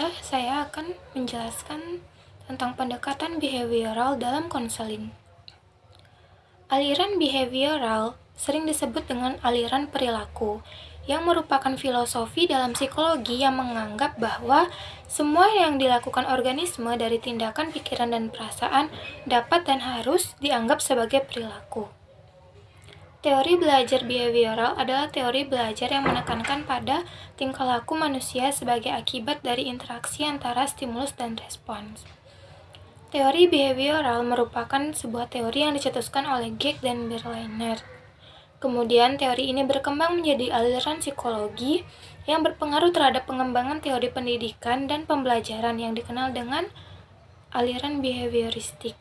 adalah saya akan menjelaskan tentang pendekatan behavioral dalam konseling. Aliran behavioral sering disebut dengan aliran perilaku, yang merupakan filosofi dalam psikologi yang menganggap bahwa semua yang dilakukan organisme dari tindakan, pikiran, dan perasaan dapat dan harus dianggap sebagai perilaku. Teori belajar behavioral adalah teori belajar yang menekankan pada tingkah laku manusia sebagai akibat dari interaksi antara stimulus dan respons. Teori behavioral merupakan sebuah teori yang dicetuskan oleh Geek dan Berliner. Kemudian teori ini berkembang menjadi aliran psikologi yang berpengaruh terhadap pengembangan teori pendidikan dan pembelajaran yang dikenal dengan aliran behavioristik.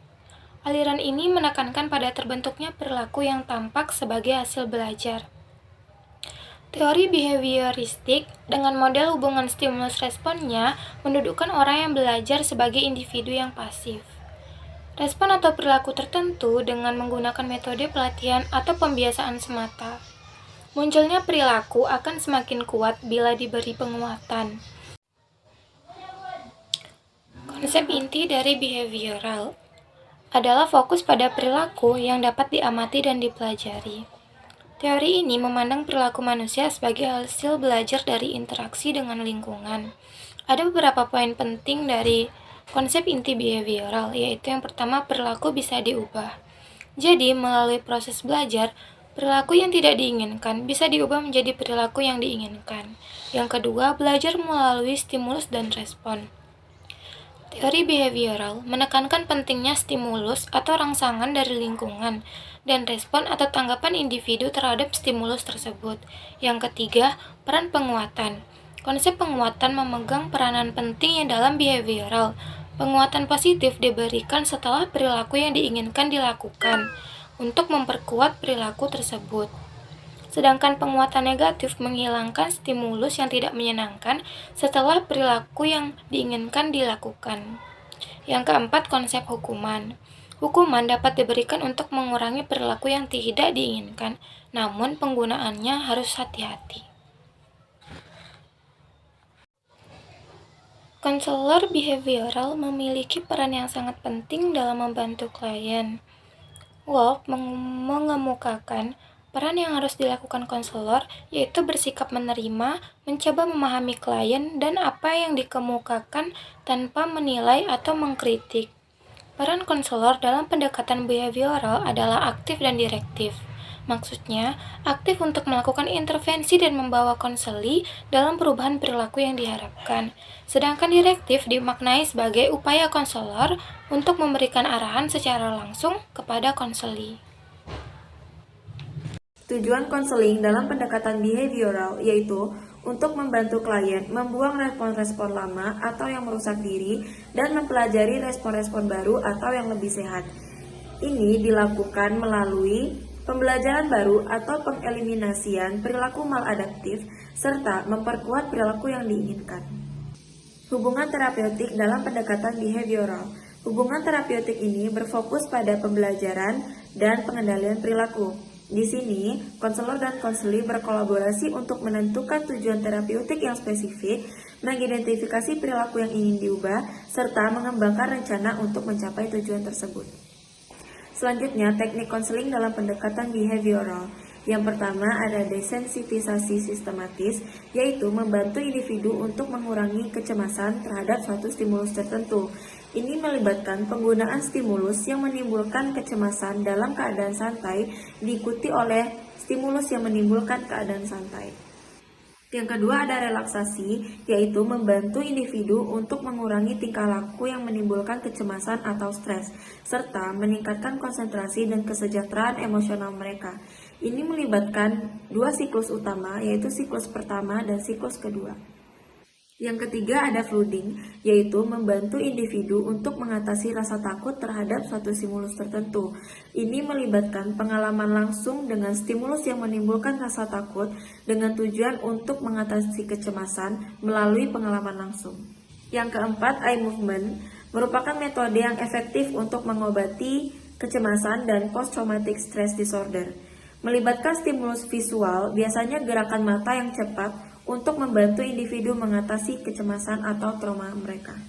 Aliran ini menekankan pada terbentuknya perilaku yang tampak sebagai hasil belajar. Teori behavioristik dengan model hubungan stimulus-responnya mendudukkan orang yang belajar sebagai individu yang pasif. Respon atau perilaku tertentu dengan menggunakan metode pelatihan atau pembiasaan semata. Munculnya perilaku akan semakin kuat bila diberi penguatan. Konsep inti dari behavioral adalah fokus pada perilaku yang dapat diamati dan dipelajari. Teori ini memandang perilaku manusia sebagai hasil belajar dari interaksi dengan lingkungan. Ada beberapa poin penting dari konsep inti behavioral, yaitu yang pertama, perilaku bisa diubah. Jadi, melalui proses belajar, perilaku yang tidak diinginkan bisa diubah menjadi perilaku yang diinginkan. Yang kedua, belajar melalui stimulus dan respon. Teori behavioral menekankan pentingnya stimulus atau rangsangan dari lingkungan dan respon atau tanggapan individu terhadap stimulus tersebut. Yang ketiga, peran penguatan. Konsep penguatan memegang peranan penting dalam behavioral. Penguatan positif diberikan setelah perilaku yang diinginkan dilakukan untuk memperkuat perilaku tersebut. Sedangkan penguatan negatif menghilangkan stimulus yang tidak menyenangkan setelah perilaku yang diinginkan dilakukan. Yang keempat, konsep hukuman. Hukuman dapat diberikan untuk mengurangi perilaku yang tidak diinginkan, namun penggunaannya harus hati-hati. Konselor behavioral memiliki peran yang sangat penting dalam membantu klien. Wolf mengemukakan peran yang harus dilakukan konselor yaitu bersikap menerima, mencoba memahami klien, dan apa yang dikemukakan tanpa menilai atau mengkritik. Peran konselor dalam pendekatan behavioral adalah aktif dan direktif. Maksudnya, aktif untuk melakukan intervensi dan membawa konseli dalam perubahan perilaku yang diharapkan. Sedangkan direktif dimaknai sebagai upaya konselor untuk memberikan arahan secara langsung kepada konseli. Tujuan konseling dalam pendekatan behavioral yaitu untuk membantu klien membuang respon-respon lama atau yang merusak diri dan mempelajari respon-respon baru atau yang lebih sehat. Ini dilakukan melalui pembelajaran baru atau pengeliminasian perilaku maladaptif serta memperkuat perilaku yang diinginkan. Hubungan terapeutik dalam pendekatan behavioral. Hubungan terapeutik ini berfokus pada pembelajaran dan pengendalian perilaku. Di sini, konselor dan konseli berkolaborasi untuk menentukan tujuan terapeutik yang spesifik, mengidentifikasi perilaku yang ingin diubah, serta mengembangkan rencana untuk mencapai tujuan tersebut. Selanjutnya, teknik konseling dalam pendekatan behavioral. Yang pertama ada desensitisasi sistematis, yaitu membantu individu untuk mengurangi kecemasan terhadap suatu stimulus tertentu. Ini melibatkan penggunaan stimulus yang menimbulkan kecemasan dalam keadaan santai, diikuti oleh stimulus yang menimbulkan keadaan santai. Yang kedua ada relaksasi, yaitu membantu individu untuk mengurangi tingkah laku yang menimbulkan kecemasan atau stres, serta meningkatkan konsentrasi dan kesejahteraan emosional mereka. Ini melibatkan dua siklus utama, yaitu siklus pertama dan siklus kedua. Yang ketiga ada flooding, yaitu membantu individu untuk mengatasi rasa takut terhadap suatu stimulus tertentu. Ini melibatkan pengalaman langsung dengan stimulus yang menimbulkan rasa takut dengan tujuan untuk mengatasi kecemasan melalui pengalaman langsung. Yang keempat, eye movement merupakan metode yang efektif untuk mengobati kecemasan dan post-traumatic stress disorder. Melibatkan stimulus visual, biasanya gerakan mata yang cepat untuk membantu individu mengatasi kecemasan atau trauma mereka.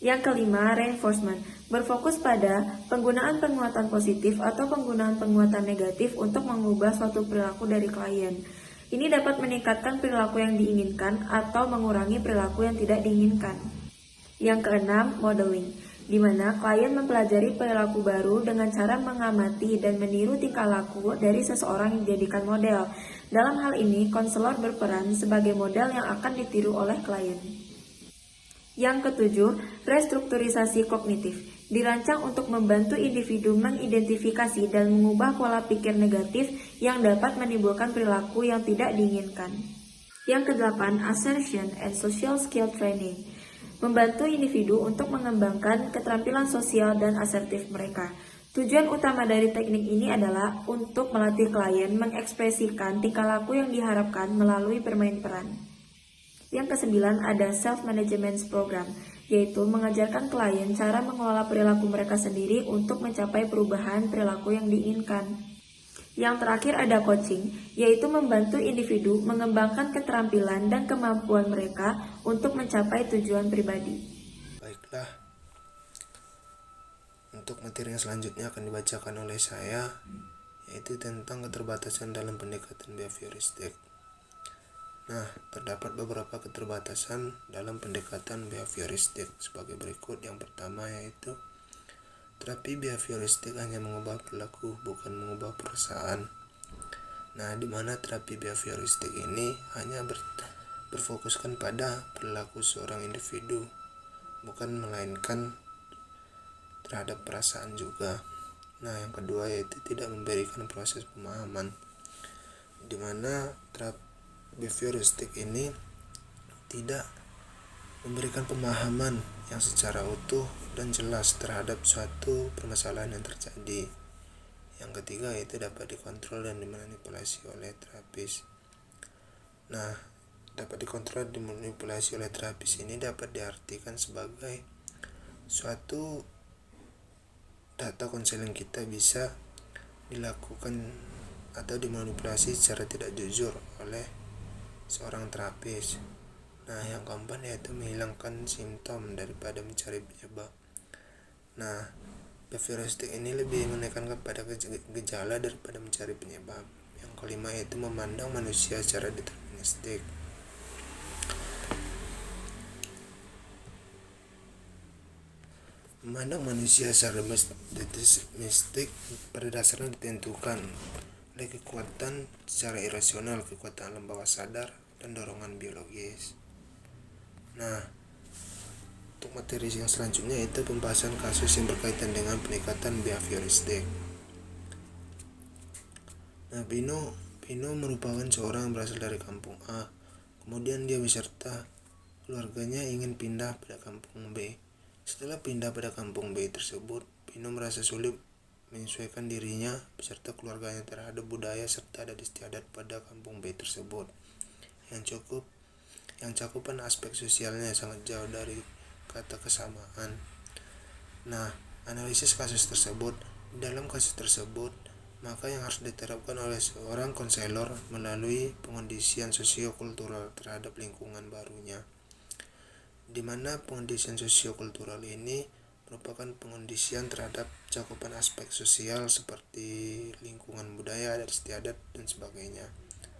Yang kelima, reinforcement, berfokus pada penggunaan penguatan positif atau penggunaan penguatan negatif untuk mengubah suatu perilaku dari klien. Ini dapat meningkatkan perilaku yang diinginkan atau mengurangi perilaku yang tidak diinginkan. Yang keenam, modeling, di mana klien mempelajari perilaku baru dengan cara mengamati dan meniru tingkah laku dari seseorang yang dijadikan model. Dalam hal ini, konselor berperan sebagai model yang akan ditiru oleh klien. Yang ketujuh, restrukturisasi kognitif, dirancang untuk membantu individu mengidentifikasi dan mengubah pola pikir negatif yang dapat menimbulkan perilaku yang tidak diinginkan. Yang kedelapan, assertion and social skill training, membantu individu untuk mengembangkan keterampilan sosial dan asertif mereka. Tujuan utama dari teknik ini adalah untuk melatih klien mengekspresikan tingkah laku yang diharapkan melalui bermain peran. Yang kesembilan, ada self-management program, yaitu mengajarkan klien cara mengelola perilaku mereka sendiri untuk mencapai perubahan perilaku yang diinginkan. Yang terakhir ada coaching, yaitu membantu individu mengembangkan keterampilan dan kemampuan mereka untuk mencapai tujuan pribadi. Baiklah, untuk materi yang selanjutnya akan dibacakan oleh saya, yaitu tentang keterbatasan dalam pendekatan behavioristik. Nah, terdapat beberapa keterbatasan dalam pendekatan behavioristik sebagai berikut. Yang pertama yaitu terapi behavioristik hanya mengubah perilaku, bukan mengubah perasaan. Nah, di mana terapi behavioristik ini hanya berfokuskan pada perilaku seorang individu, bukan melainkan terhadap perasaan juga. Nah, yang kedua yaitu tidak memberikan proses pemahaman, di mana terapi behavioristik ini tidak memberikan pemahaman yang secara utuh dan jelas terhadap suatu permasalahan yang terjadi. Yang ketiga yaitu dapat dikontrol dan dimanipulasi oleh terapis. Nah, dapat dikontrol dan dimanipulasi oleh terapis ini dapat diartikan sebagai suatu data konseling kita bisa dilakukan atau dimanipulasi secara tidak jujur oleh seorang terapis. Nah, yang keempat yaitu menghilangkan simptom daripada mencari penyebab. Nah, behavioristik ini lebih menekankan pada gejala daripada mencari penyebab. Yang kelima yaitu memandang manusia secara deterministik. Memandang manusia secara deterministik pada dasarnya ditentukan oleh kekuatan secara irasional, kekuatan alam bawah sadar, dan dorongan biologis. Nah, untuk materi yang selanjutnya itu pembahasan kasus yang berkaitan dengan pendekatan behavioristik. Nah, Pino merupakan seorang yang berasal dari kampung A. Kemudian dia beserta keluarganya ingin pindah pada kampung B. Setelah pindah pada kampung B tersebut, Pino merasa sulit menyesuaikan dirinya beserta keluarganya terhadap budaya serta adat istiadat pada kampung B tersebut yang cakupan aspek sosialnya sangat jauh dari kata kesamaan. Nah, analisis kasus tersebut. Dalam kasus tersebut, maka yang harus diterapkan oleh seorang konselor melalui pengondisian sosiokultural terhadap lingkungan barunya, di mana pengondisian sosiokultural ini merupakan pengondisian terhadap cakupan aspek sosial seperti lingkungan budaya, adat istiadat, dan sebagainya,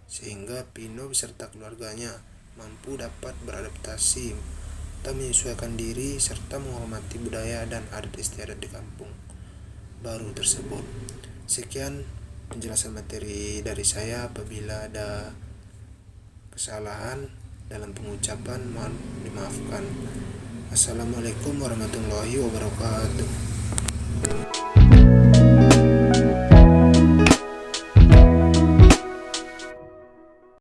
sehingga Pino beserta keluarganya mampu dapat beradaptasi atau menyesuaikan diri serta menghormati budaya dan adat istiadat di kampung baru tersebut. Sekian penjelasan materi dari saya. Apabila ada kesalahan dalam pengucapan, mohon dimaafkan. Assalamualaikum warahmatullahi wabarakatuh.